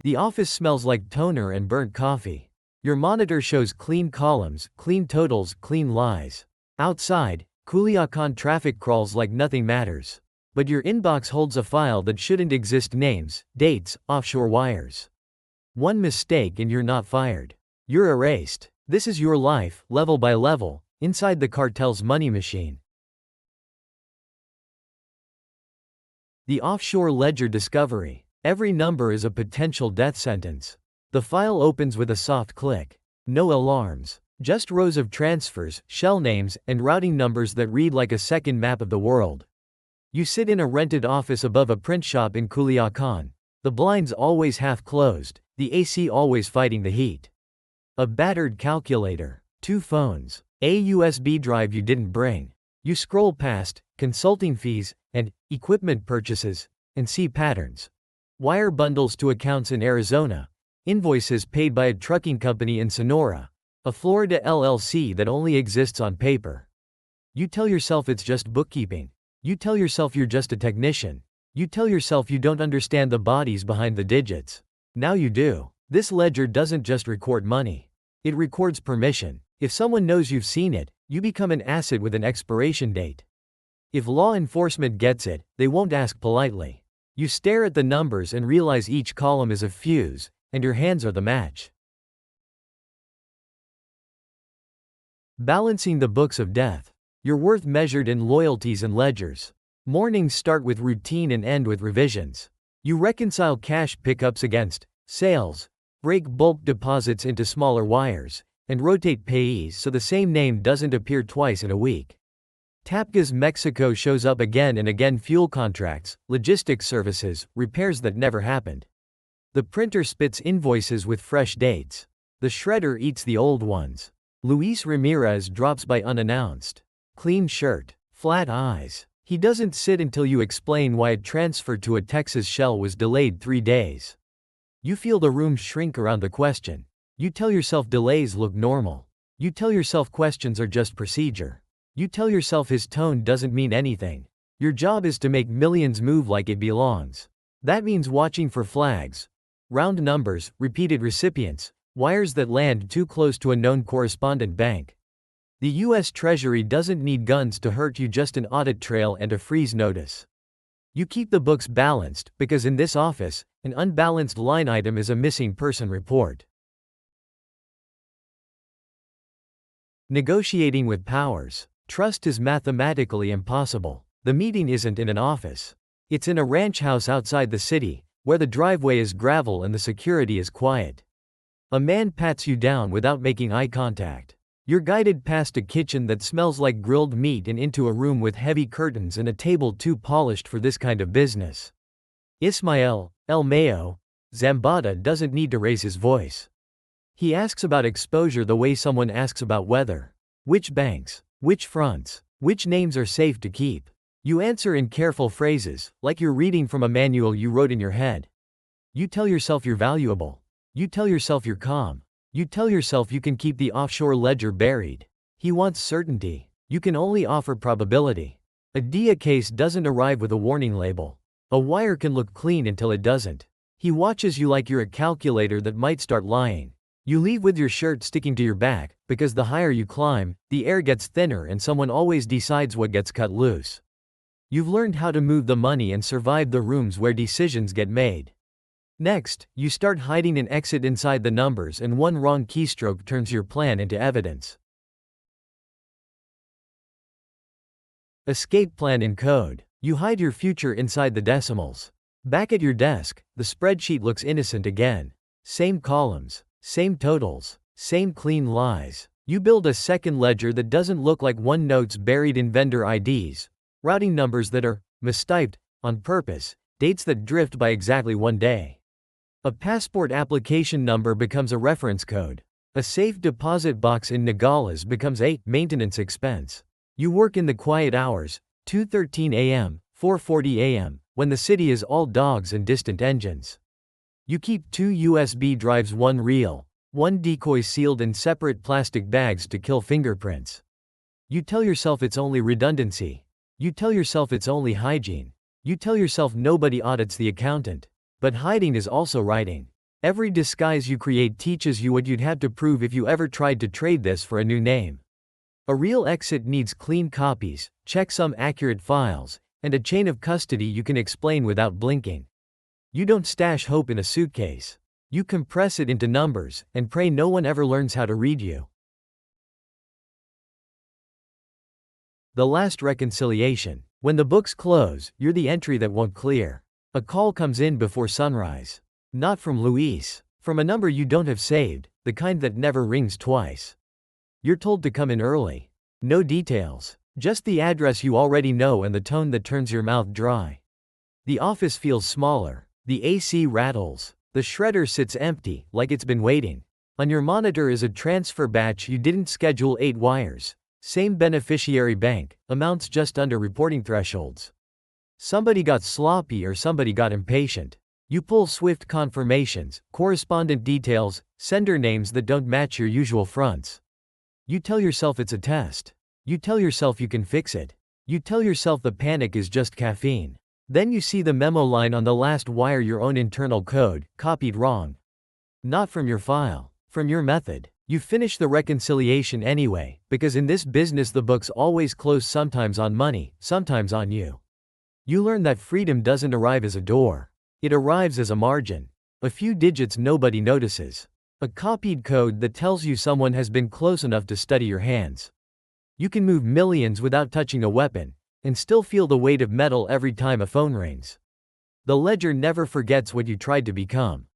The office smells like toner and burnt coffee. Your monitor shows clean columns, clean totals, clean lies. Outside, Culiacan traffic crawls like nothing matters. But your inbox holds a file that shouldn't exist: names, dates, offshore wires. One mistake and you're not fired. You're erased. This is your life, level by level, inside the cartel's money machine. The offshore ledger discovery. Every number is a potential death sentence. The file opens with a soft click. No alarms. Just rows of transfers, shell names, and routing numbers that read like a second map of the world. You sit in a rented office above a print shop in Culiacan. The blinds always half closed, the AC always fighting the heat. A battered calculator. 2 phones. A USB drive you didn't bring. You scroll past consulting fees and equipment purchases and see patterns. Wire bundles to accounts in Arizona. Invoices paid by a trucking company in Sonora. A Florida LLC that only exists on paper. You tell yourself it's just bookkeeping. You tell yourself you're just a technician. You tell yourself you don't understand the bodies behind the digits. Now you do. This ledger doesn't just record money. It records permission. If someone knows you've seen it, you become an asset with an expiration date. If law enforcement gets it, they won't ask politely. You stare at the numbers and realize each column is a fuse, and your hands are the match. Balancing the books of death. Your worth measured in loyalties and ledgers. Mornings start with routine and end with revisions. You reconcile cash pickups against sales, break bulk deposits into smaller wires, and rotate payees so the same name doesn't appear twice in a week. Tapgas Mexico shows up again and again: fuel contracts, logistics services, repairs that never happened. The printer spits invoices with fresh dates. The shredder eats the old ones. Luis Ramirez drops by unannounced. Clean shirt, flat eyes. He doesn't sit until you explain why a transfer to a Texas shell was delayed 3 days. You feel the room shrink around the question. You tell yourself delays look normal. You tell yourself questions are just procedure. You tell yourself his tone doesn't mean anything. Your job is to make millions move like it belongs. That means watching for flags, round numbers, repeated recipients, wires that land too close to a known correspondent bank. The U.S. Treasury doesn't need guns to hurt you, just an audit trail and a freeze notice. You keep the books balanced, because in this office, an unbalanced line item is a missing person report. Negotiating with powers. Trust is mathematically impossible. The meeting isn't in an office. It's in a ranch house outside the city, where the driveway is gravel and the security is quiet. A man pats you down without making eye contact. You're guided past a kitchen that smells like grilled meat and into a room with heavy curtains and a table too polished for this kind of business. Ismael, El Mayo, Zambada doesn't need to raise his voice. He asks about exposure the way someone asks about weather. Which banks? Which fronts? Which names are safe to keep? You answer in careful phrases, like you're reading from a manual you wrote in your head. You tell yourself you're valuable. You tell yourself you're calm. You tell yourself you can keep the offshore ledger buried. He wants certainty. You can only offer probability. A DIA case doesn't arrive with a warning label. A wire can look clean until it doesn't. He watches you like you're a calculator that might start lying. You leave with your shirt sticking to your back, because the higher you climb, the air gets thinner and someone always decides what gets cut loose. You've learned how to move the money and survive the rooms where decisions get made. Next, you start hiding an exit inside the numbers, and one wrong keystroke turns your plan into evidence. Escape plan in code. You hide your future inside the decimals. Back at your desk, the spreadsheet looks innocent again. Same columns, same totals, same clean lies. You build a second ledger that doesn't look like one, notes buried in vendor IDs, routing numbers that are mistyped on purpose, dates that drift by exactly 1 day. A passport application number becomes a reference code. A safe deposit box in Nogales becomes a maintenance expense. You work in the quiet hours, 2:13 a.m., 4:40 a.m., when the city is all dogs and distant engines. You keep 2 USB drives, one real, one decoy, sealed in separate plastic bags to kill fingerprints. You tell yourself it's only redundancy. You tell yourself it's only hygiene. You tell yourself nobody audits the accountant. But hiding is also writing. Every disguise you create teaches you what you'd have to prove if you ever tried to trade this for a new name. A real exit needs clean copies, checksum accurate files, and a chain of custody you can explain without blinking. You don't stash hope in a suitcase. You compress it into numbers, and pray no one ever learns how to read you. The last reconciliation. When the books close, you're the entry that won't clear. A call comes in before sunrise. Not from Luis. From a number you don't have saved, the kind that never rings twice. You're told to come in early. No details. Just the address you already know and the tone that turns your mouth dry. The office feels smaller. The AC rattles. The shredder sits empty, like it's been waiting. On your monitor is a transfer batch you didn't schedule 8 wires. Same beneficiary bank, amounts just under reporting thresholds. Somebody got sloppy or somebody got impatient. You pull swift confirmations, correspondent details, sender names that don't match your usual fronts. You tell yourself it's a test. You tell yourself you can fix it. You tell yourself the panic is just caffeine. Then you see the memo line on the last wire, your own internal code, copied wrong. Not from your file, from your method. You finish the reconciliation anyway, because in this business the books always close, sometimes on money, sometimes on you. You learn that freedom doesn't arrive as a door. It arrives as a margin. A few digits nobody notices. A copied code that tells you someone has been close enough to study your hands. You can move millions without touching a weapon, and still feel the weight of metal every time a phone rings. The ledger never forgets what you tried to become.